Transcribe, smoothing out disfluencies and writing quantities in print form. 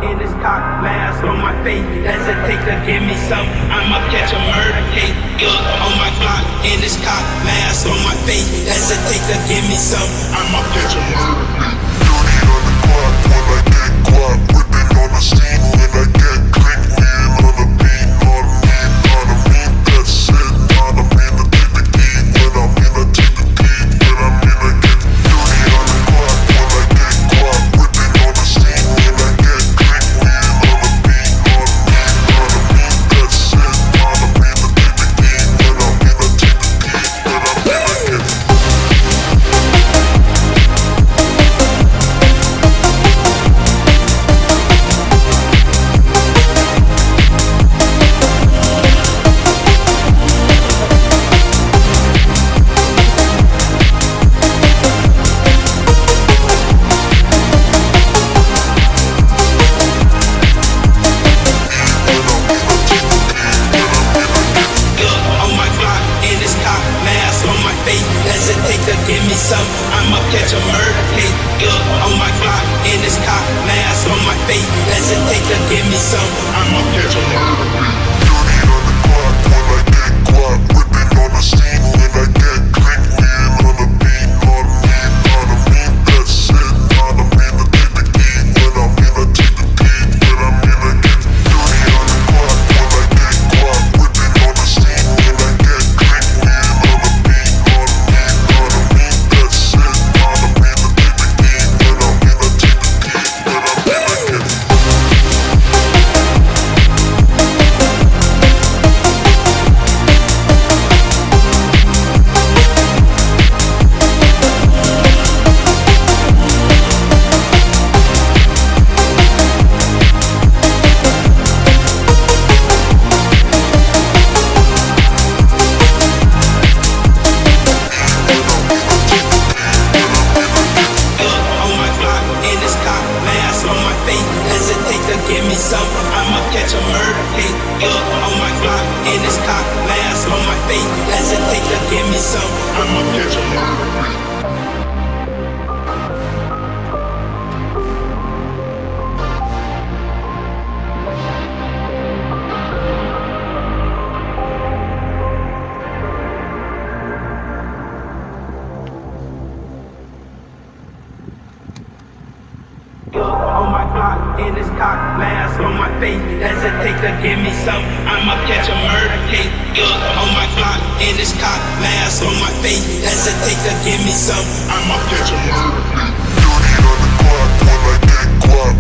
in this cock, mask on my face. Hesitate to give me some, I'ma catch a murder case. Look on my Glock, in this cock, mask on my face. Hesitate to give me some, I'ma catch a murder case. Dirty on the clock when I get guap, whipping on the scene when I get click, wheeling on the beat. Not a mean, that's it. Not a mean to take the key when I mean to take the key. When I mean to get dirty on the clock when I get guap, whipping on the scene when I get click, wheeling on the beat. Not a mean, that's it. Not a mean to take the key when I mean to take the key. When I mean to get hesitate to give me some, I'ma catch a murder case. Look on my Glock, in this cock, mask on my face. Hesitate to give me some, I'ma catch a murder case. dirty on the clock when I get guap, whipping on the scene when I get click, wheeling on the beat. Not a mean, that's it. Not a mean to take the key when I mean to take the key. When I mean to get dirty on the clock when I get guap, whipping on the scene when I get click, wheeling on the beat. Not a mean, that's it. Not a mean to take the key when I mean to take the key. When I mean to get give me some, I'ma catch a murder case. Look on my Glock, in this cock, mask on my face. Hesitate to give me some, I'ma catch a murder case. On my Glock, in this cock, mask on my face. Hesitate to give me some, I'ma catch a murder case. Look on my Glock, in this cock, mask on my face. Hesitate to give me some, I'ma catch a murder case. dirty on the clock when I get guap,